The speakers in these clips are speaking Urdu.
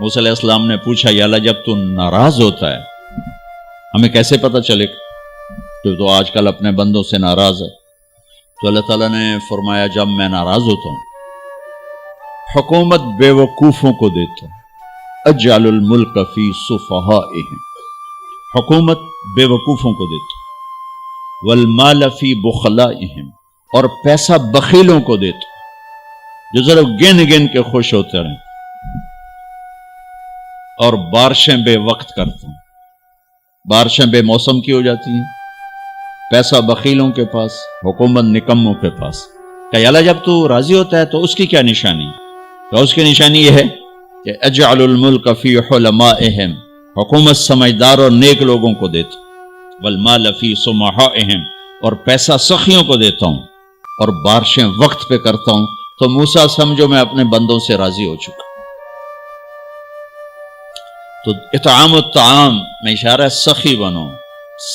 موسیٰ علیہ السلام نے پوچھا یا اللہ جب تو ناراض ہوتا ہے ہمیں کیسے پتہ چلے کہ تو آج کل اپنے بندوں سے ناراض ہے؟ تو اللہ تعالیٰ نے فرمایا جب میں ناراض ہوتا ہوں حکومت بے وقوفوں کو دیتا ہوں، اجعل الملک فی صفہائہم، حکومت بے وقوفوں کو دیتا ہوں، والمال فی بخلائہم، اور پیسہ بخیلوں کو دیتا ہوں جو ذرا گن گن کے خوش ہوتے رہیں، اور بارشیں بے وقت کرتا ہوں، بارشیں بے موسم کی ہو جاتی ہیں، پیسہ بخیلوں کے پاس، حکومت نکموں کے پاس۔ کہ اللہ جب تو راضی ہوتا ہے تو اس کی کیا نشانی؟ تو اس کی نشانی یہ ہے کہ اجعل الملک فی حلمائہم، حکومت سمجھدار اور نیک لوگوں کو دیتا ہوں، والمال فی سمحائہم، اور پیسہ سخیوں کو دیتا ہوں، اور بارشیں وقت پہ کرتا ہوں۔ تو موسیٰ سمجھو میں اپنے بندوں سے راضی ہو چکا۔ تو اطعام الطعام میں اشارہ ہے سخی بنو،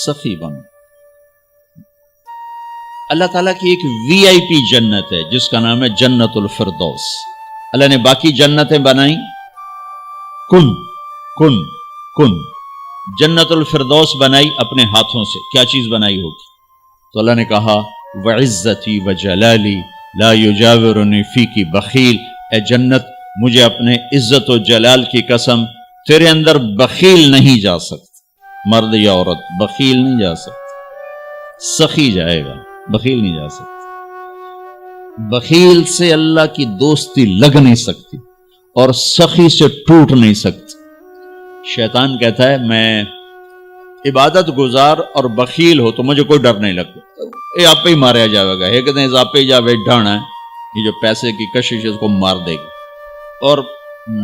سخی بنو۔ اللہ تعالیٰ کی ایک وی آئی پی جنت ہے جس کا نام ہے جنت الفردوس۔ اللہ نے باقی جنتیں بنائیں کن کن کن، جنت الفردوس بنائی اپنے ہاتھوں سے۔ کیا چیز بنائی ہوگی؟ تو اللہ نے کہا وعزتی وجلالی لا یجاورنی فیکی بخیل، اے جنت مجھے اپنے عزت و جلال کی قسم تیرے اندر بخیل نہیں جا سکتا، مرد یا عورت بخیل نہیں جا سکتا، سخی جائے گا، بخیل نہیں جا سکتا۔ بخیل سے اللہ کی دوستی لگ نہیں سکتی اور سخی سے ٹوٹ نہیں سکتی۔ شیطان کہتا ہے میں عبادت گزار اور بخیل ہو تو مجھے کوئی ڈر نہیں لگتا، یہ آپ پہ ہی ماریا جائے گا، ایک دن آپ پہ جا ڈھانا ہے، یہ جو پیسے کی کشش ہے اس کو مار دے گی۔ اور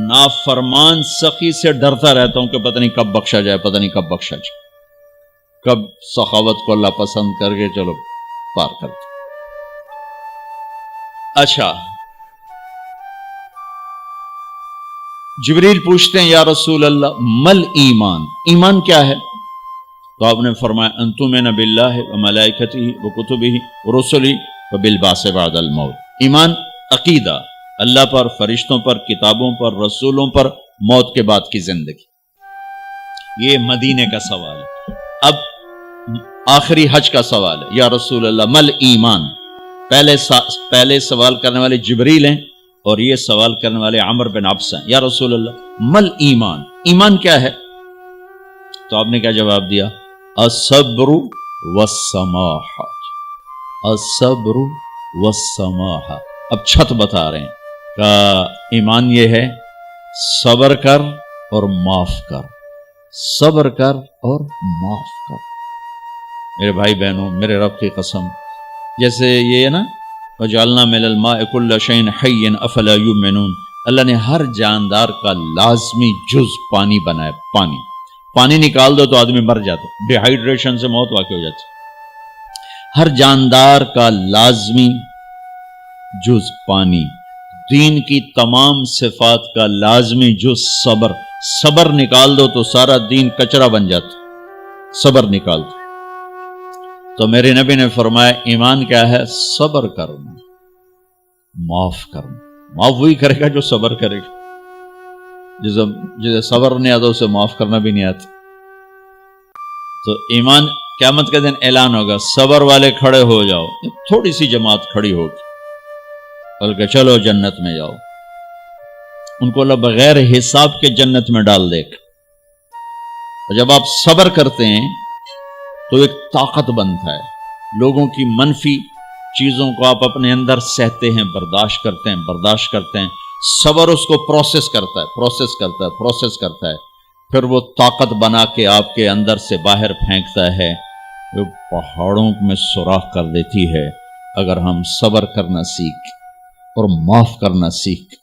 نافرمان سخی سے ڈرتا رہتا ہوں کہ پتہ نہیں کب بخشا جائے، پتہ نہیں کب بخشا جائے، کب سخاوت کو اللہ پسند کر کے چلو پار کرتے۔ اچھا، جبریل پوچھتے ہیں یا رسول اللہ مل ایمان، ایمان کیا ہے؟ تو آپ نے فرمایا ان تؤمن باللہ وملائکتہ وکتبہ ورسلہ وبالبعث بعد الموت۔ ایمان عقیدہ، اللہ پر، فرشتوں پر، کتابوں پر، رسولوں پر، موت کے بعد کی زندگی۔ یہ مدینے کا سوال ہے۔ اب آخری حج کا سوال ہے یا رسول اللہ مل ایمان۔ پہلے سوال کرنے والے جبریل ہیں اور یہ سوال کرنے والے عمر بن عبس ہیں۔ یا رسول اللہ مل ایمان، ایمان کیا ہے؟ تو آپ نے کیا جواب دیا؟ الصبر والسماح، الصبر والسماح۔ اب چھت بتا رہے ہیں کہ ایمان یہ ہے صبر کر اور معاف کر، صبر کر اور معاف کر۔ میرے بھائی بہنوں، میرے رب کی قسم، جیسے یہ ہے نا وَجَعَلْنَا مِنَ الْمَاءِ كُلَّ شَيْءٍ حَيٍّ أَفَلَا يُؤْمِنُونَ، اللہ نے ہر جاندار کا لازمی جز پانی بنایا۔ پانی نکال دو تو آدمی مر جاتا، ڈی ہائیڈریشن سے موت واقع ہو جاتی۔ ہر جاندار کا لازمی جز پانی، دین کی تمام صفات کا لازمی جز صبر، صبر نکال دو تو سارا دین کچرا بن جاتا، صبر نکال دو۔ تو میرے نبی نے فرمایا ایمان کیا ہے؟ صبر کرنا، معاف کرنا۔ معاف وہی کرے گا جو صبر کرے گا، جسے صبر نہیں آتا اسے معاف کرنا بھی نہیں آتا۔ تو ایمان قیامت کے دن اعلان ہوگا صبر والے کھڑے ہو جاؤ، تھوڑی سی جماعت کھڑی ہوگی، بلکہ چلو جنت میں جاؤ۔ ان کو اللہ بغیر حساب کے جنت میں ڈال دے گا۔ اور جب آپ صبر کرتے ہیں تو ایک طاقت بنتا ہے، لوگوں کی منفی چیزوں کو آپ اپنے اندر سہتے ہیں، برداشت کرتے ہیں۔ صبر اس کو پروسیس کرتا ہے، پھر وہ طاقت بنا کے آپ کے اندر سے باہر پھینکتا ہے، وہ پہاڑوں میں سوراخ کر دیتی ہے۔ اگر ہم صبر کرنا سیکھ اور معاف کرنا سیکھ